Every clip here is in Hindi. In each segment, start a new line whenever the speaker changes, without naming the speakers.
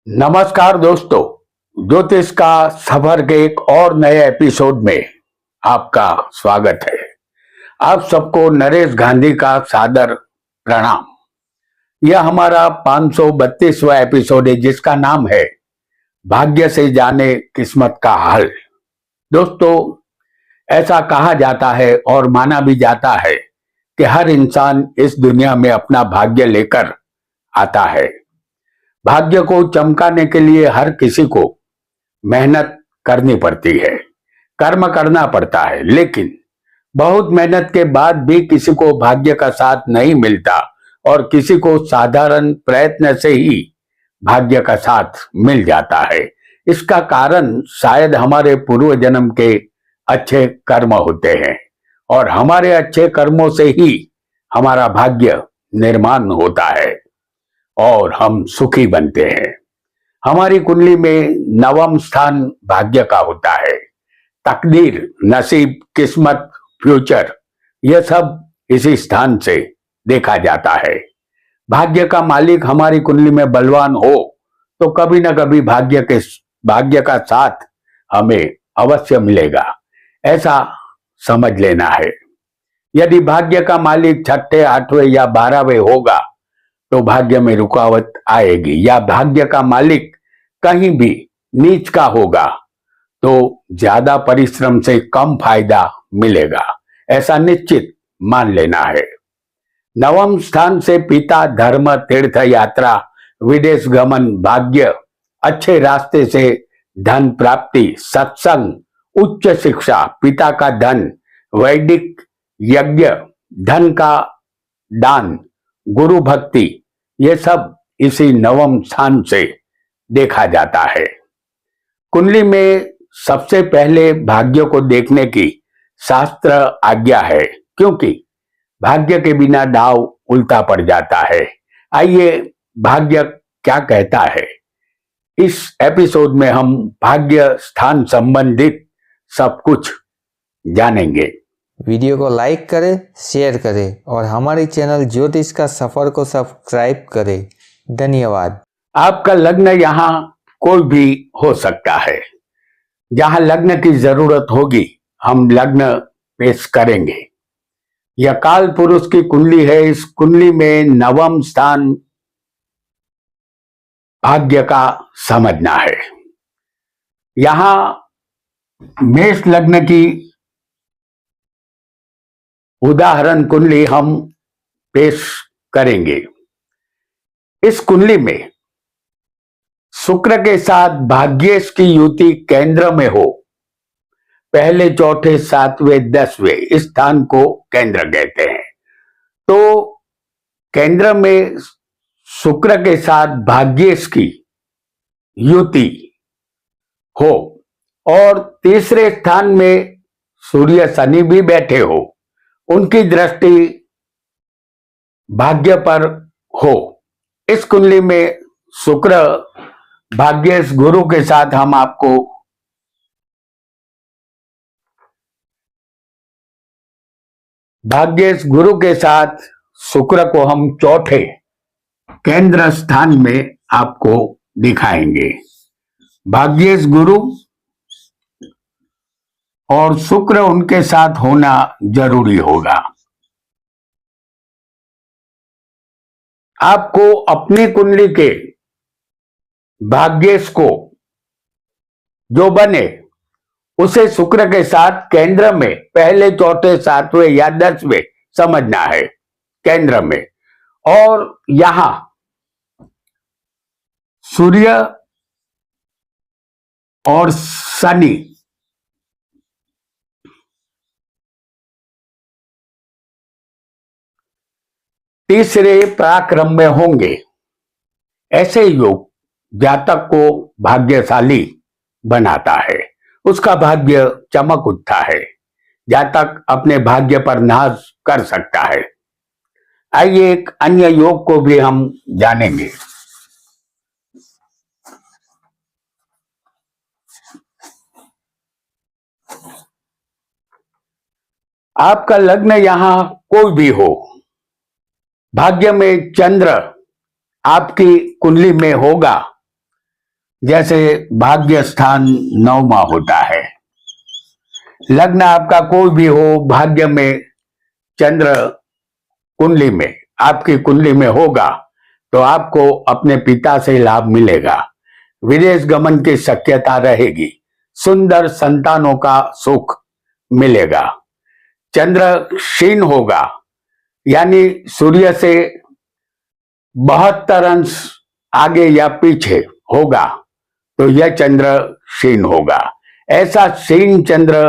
नमस्कार दोस्तों, ज्योतिष का सफर के एक और नए एपिसोड में आपका स्वागत है। आप सबको नरेश गांधी का सादर प्रणाम। यह हमारा 532वां एपिसोड है जिसका नाम है भाग्य से जाने किस्मत का हल। दोस्तों, ऐसा कहा जाता है और माना भी जाता है कि हर इंसान इस दुनिया में अपना भाग्य लेकर आता है। भाग्य को चमकाने के लिए हर किसी को मेहनत करनी पड़ती है, कर्म करना पड़ता है, लेकिन बहुत मेहनत के बाद भी किसी को भाग्य का साथ नहीं मिलता और किसी को साधारण प्रयत्न से ही भाग्य का साथ मिल जाता है। इसका कारण शायद हमारे पूर्व जन्म के अच्छे कर्म होते हैं और हमारे अच्छे कर्मों से ही हमारा भाग्य निर्माण होता है और हम सुखी बनते हैं। हमारी कुंडली में नवम स्थान भाग्य का होता है। तकदीर, नसीब, किस्मत, फ्यूचर, यह सब इसी स्थान से देखा जाता है। भाग्य का मालिक हमारी कुंडली में बलवान हो तो कभी न कभी भाग्य का साथ हमें अवश्य मिलेगा, ऐसा समझ लेना है। यदि भाग्य का मालिक छठे, आठवें या 12वें होगा तो भाग्य में रुकावट आएगी, या भाग्य का मालिक कहीं भी नीच का होगा तो ज्यादा परिश्रम से कम फायदा मिलेगा, ऐसा निश्चित मान लेना है। नवम स्थान से पिता, धर्म, तीर्थ यात्रा, विदेश गमन, भाग्य, अच्छे रास्ते से धन प्राप्ति, सत्संग, उच्च शिक्षा, पिता का धन, वैदिक यज्ञ, धन का दान, गुरु भक्ति, ये सब इसी नवम स्थान से देखा जाता है। कुंडली में सबसे पहले भाग्य को देखने की शास्त्र आज्ञा है, क्योंकि भाग्य के बिना दाव उल्टा पड़ जाता है। आइए, भाग्य क्या कहता है, इस एपिसोड में हम भाग्य स्थान संबंधित सब कुछ जानेंगे।
वीडियो को लाइक करें, शेयर करें और हमारे चैनल ज्योतिष का सफर को सब्सक्राइब करें। धन्यवाद।
आपका लग्न यहाँ कोई भी हो सकता है। जहां लग्न की जरूरत होगी हम लग्न पेश करेंगे। यह काल पुरुष की कुंडली है। इस कुंडली में नवम स्थान भाग्य का समझना है। यहां मेष लग्न की उदाहरण कुंडली हम पेश करेंगे। इस कुंडली में शुक्र के साथ भाग्येश की युति केंद्र में हो, पहले, चौथे, सातवें, 10वें स्थान को केंद्र कहते हैं। तो केंद्र में शुक्र के साथ भाग्येश की युति हो और तीसरे स्थान में सूर्य, शनि भी बैठे हो, उनकी दृष्टि भाग्य पर हो। इस कुंडली में शुक्र भाग्येश गुरु के साथ हम आपको भाग्येश गुरु के साथ शुक्र को हम चौथे केंद्र स्थान में आपको दिखाएंगे। भाग्येश गुरु और शुक्र उनके साथ होना जरूरी होगा। आपको अपनी कुंडली के भाग्येश को जो बने उसे शुक्र के साथ केंद्र में पहले, चौथे, सातवें या 10वें समझना है, केंद्र में। और यहां सूर्य और शनि तीसरे पराक्रम में होंगे। ऐसे योग जातक को भाग्यशाली बनाता है, उसका भाग्य चमक उठता है, जातक अपने भाग्य पर नाज कर सकता है। आइए, एक अन्य योग को भी हम जानेंगे। आपका लग्न यहां कोई भी हो, भाग्य में चंद्र आपकी कुंडली में होगा जैसे भाग्य स्थान 9वां होता है। लग्न आपका कोई भी हो, भाग्य में चंद्र कुंडली में, आपकी कुंडली में होगा तो आपको अपने पिता से लाभ मिलेगा। विदेश गमन की शक्यता रहेगी। सुंदर संतानों का सुख मिलेगा। चंद्र क्षीण होगा, यानी सूर्य से 72 अंश आगे या पीछे होगा तो यह चंद्र क्षीण होगा। ऐसा क्षीण चंद्र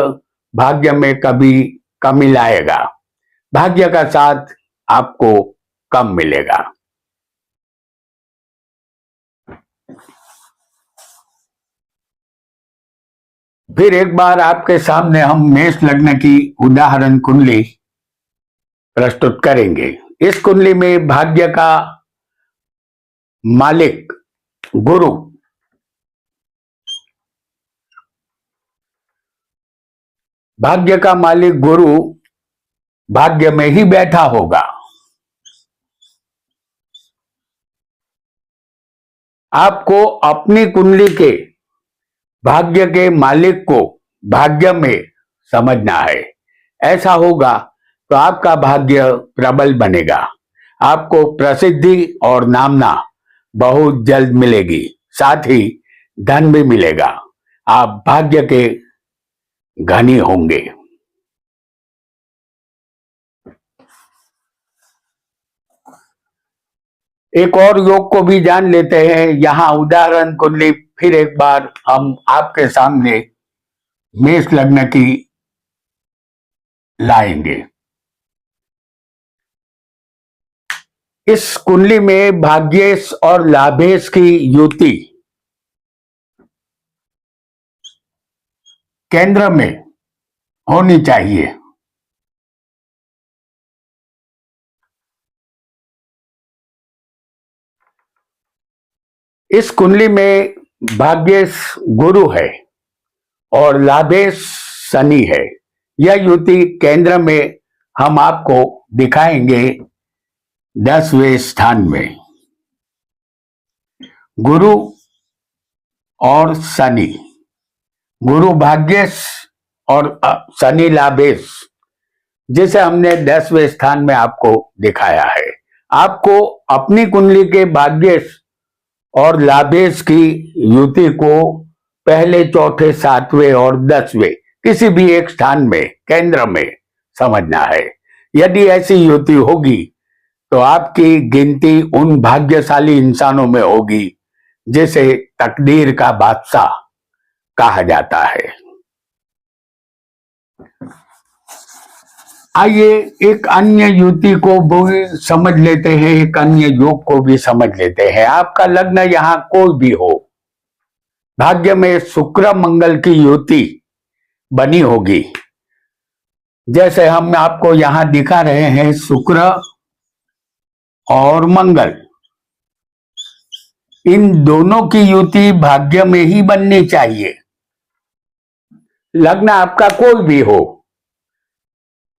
भाग्य में कभी कमी लाएगा। भाग्य का साथ आपको कम मिलेगा। फिर एक बार आपके सामने हम मेष लग्न की उदाहरण कुंडली प्रस्तुत करेंगे। इस कुंडली में भाग्य का मालिक गुरु भाग्य में ही बैठा होगा। आपको अपनी कुंडली के भाग्य के मालिक को भाग्य में समझना है। ऐसा होगा तो आपका भाग्य प्रबल बनेगा। आपको प्रसिद्धि और नामना बहुत जल्द मिलेगी, साथ ही धन भी मिलेगा। आप भाग्य के धनी होंगे। एक और योग को भी जान लेते हैं। यहाँ उदाहरण कुंडली फिर एक बार हम आपके सामने मेष लग्न की लाएंगे। इस कुंडली में भाग्येश और लाभेश की युति केंद्र में होनी चाहिए। इस कुंडली में भाग्येश गुरु है और लाभेश शनि है। यह युति केंद्र में हम आपको दिखाएंगे 10वें स्थान में। गुरु और शनि, गुरु भाग्येश और शनि लाभेश, जिसे हमने 10वें स्थान में आपको दिखाया है। आपको अपनी कुंडली के भाग्येश और लाभेश की युति को पहले, चौथे, 7वें और 10वें किसी भी एक स्थान में केंद्र में समझना है। यदि ऐसी युति होगी तो आपकी गिनती उन भाग्यशाली इंसानों में होगी जिसे तकदीर का बादशाह कहा जाता है। आइए एक अन्य युति को भी समझ लेते हैं, एक अन्य योग को भी समझ लेते हैं। आपका लग्न यहाँ कोई भी हो, भाग्य में शुक्र मंगल की युति बनी होगी। जैसे हम आपको यहां दिखा रहे हैं, शुक्र और मंगल, इन दोनों की युति भाग्य में ही बननी चाहिए। लग्न आपका कोई भी हो,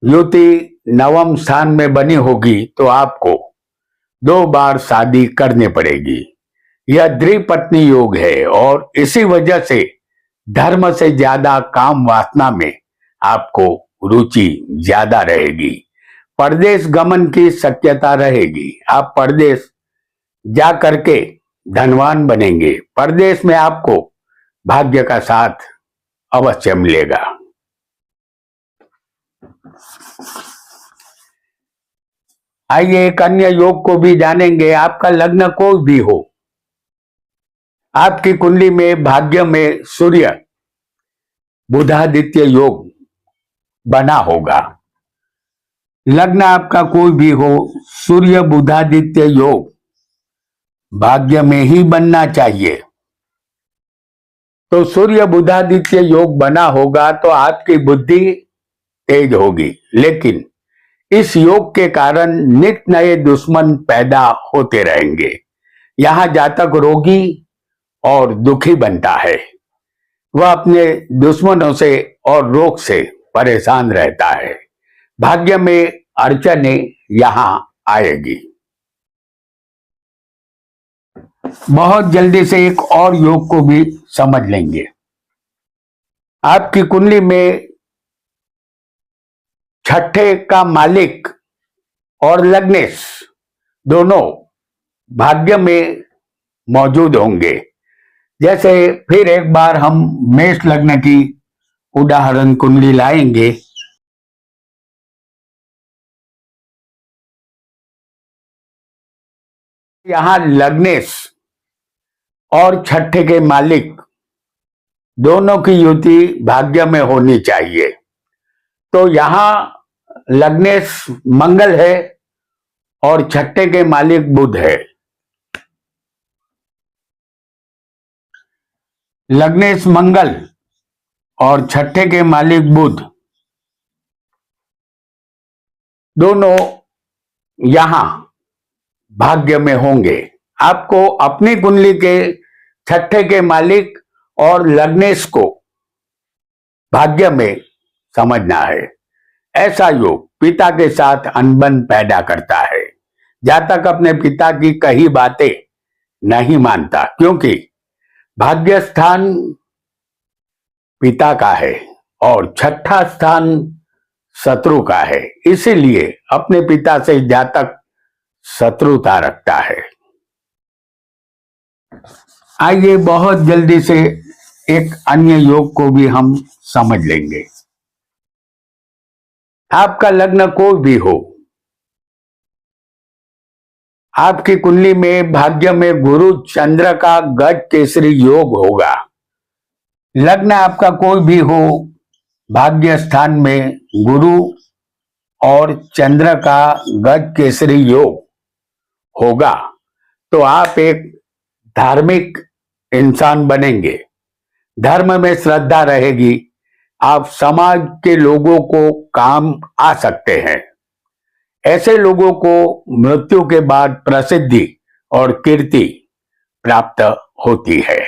युति 9वें स्थान में बनी होगी तो आपको 2 बार शादी करनी पड़ेगी। यह द्विपत्नी योग है और इसी वजह से धर्म से ज्यादा काम वासना में आपको रुचि ज्यादा रहेगी। परदेश गमन की शक्यता रहेगी। आप परदेश जा करके धनवान बनेंगे। परदेश में आपको भाग्य का साथ अवश्य मिलेगा। आइए एक अन्य योग को भी जानेंगे। आपका लग्न कोई भी हो, आपकी कुंडली में भाग्य में सूर्य बुधादित्य योग बना होगा। लग्न आपका कोई भी हो, सूर्य बुधादित्य योग भाग्य में ही बनना चाहिए। तो सूर्य बुधादित्य योग बना होगा तो आपकी बुद्धि तेज होगी, लेकिन इस योग के कारण नित नए दुश्मन पैदा होते रहेंगे। यहां जातक रोगी और दुखी बनता है। वह अपने दुश्मनों से और रोग से परेशान रहता है। भाग्य में अड़चनें यहां आएगी। बहुत जल्दी से एक और योग को भी समझ लेंगे। आपकी कुंडली में छठे का मालिक और लग्नेश दोनों भाग्य में मौजूद होंगे। जैसे फिर एक बार हम मेष लग्न की उदाहरण कुंडली लाएंगे। यहां लग्नेश और छठे के मालिक दोनों की युति भाग्य में होनी चाहिए। तो यहां लग्नेश मंगल है और छठे के मालिक बुध है। लग्नेश मंगल और छठे के मालिक बुध दोनों यहां भाग्य में होंगे। आपको अपनी कुंडली के छठे के मालिक और लग्नेश को भाग्य में समझना है। ऐसा योग पिता के साथ अनबन पैदा करता है। जातक अपने पिता की कही बातें नहीं मानता, क्योंकि भाग्य स्थान पिता का है और छठा स्थान शत्रु का है। इसीलिए अपने पिता से जातक शत्रुता रखता है। आइए बहुत जल्दी से एक अन्य योग को भी हम समझ लेंगे। आपका लग्न कोई भी हो, आपकी कुंडली में भाग्य में गुरु चंद्र का गज केसरी योग होगा। लग्न आपका कोई भी हो, भाग्य स्थान में गुरु और चंद्र का गज केसरी योग होगा तो आप एक धार्मिक इंसान बनेंगे। धर्म में श्रद्धा रहेगी। आप समाज के लोगों को काम आ सकते हैं। ऐसे लोगों को मृत्यु के बाद प्रसिद्धि और कीर्ति प्राप्त होती है।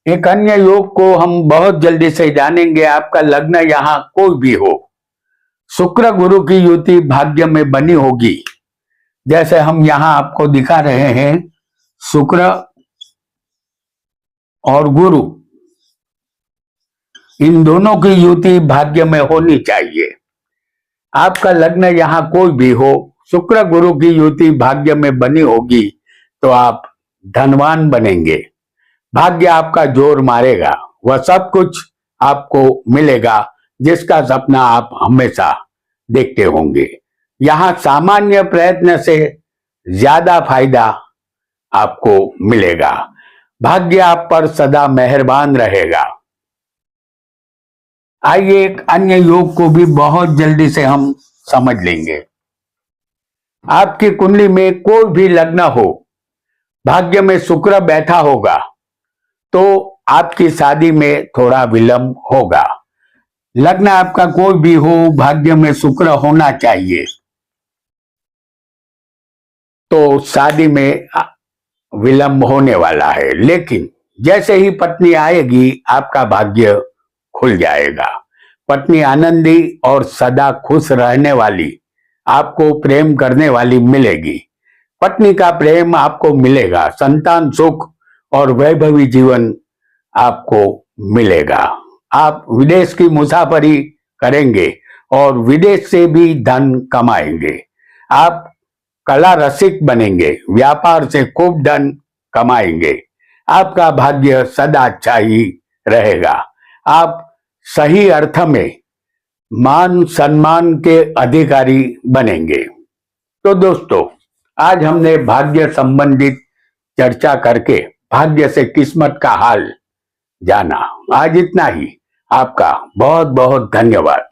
एक अन्य योग को हम बहुत जल्दी से जानेंगे। आपका लग्न यहां कोई भी हो, शुक्र गुरु की युति भाग्य में बनी होगी। जैसे हम यहां आपको दिखा रहे हैं, शुक्र और गुरु इन दोनों की युति भाग्य में होनी चाहिए। आपका लग्न यहां कोई भी हो, शुक्र गुरु की युति भाग्य में बनी होगी तो आप धनवान बनेंगे। भाग्य आपका जोर मारेगा। वह सब कुछ आपको मिलेगा जिसका सपना आप हमेशा देखते होंगे। यहां सामान्य प्रयत्न से ज्यादा फायदा आपको मिलेगा। भाग्य आप पर सदा मेहरबान रहेगा। आइए एक अन्य योग को भी बहुत जल्दी से हम समझ लेंगे। आपकी कुंडली में कोई भी लग्न हो, भाग्य में शुक्र बैठा होगा तो आपकी शादी में थोड़ा विलंब होगा। लग्न आपका कोई भी हो, भाग्य में शुक्र होना चाहिए तो शादी में विलंब होने वाला है। लेकिन जैसे ही पत्नी आएगी आपका भाग्य खुल जाएगा। पत्नी आनंदी और सदा खुश रहने वाली, आपको प्रेम करने वाली मिलेगी। पत्नी का प्रेम आपको मिलेगा। संतान सुख और वैभवी जीवन आपको मिलेगा। आप विदेश की मुसाफरी करेंगे और विदेश से भी धन कमाएंगे। आप कला रसिक बनेंगे, व्यापार से खूब धन कमाएंगे। आपका भाग्य सदा अच्छा ही रहेगा। आप सही अर्थ में मान सम्मान के अधिकारी बनेंगे। तो दोस्तों, आज हमने भाग्य संबंधित चर्चा करके भाग्य से किस्मत का हाल जाना। आज इतना ही। आपका बहुत बहुत धन्यवाद।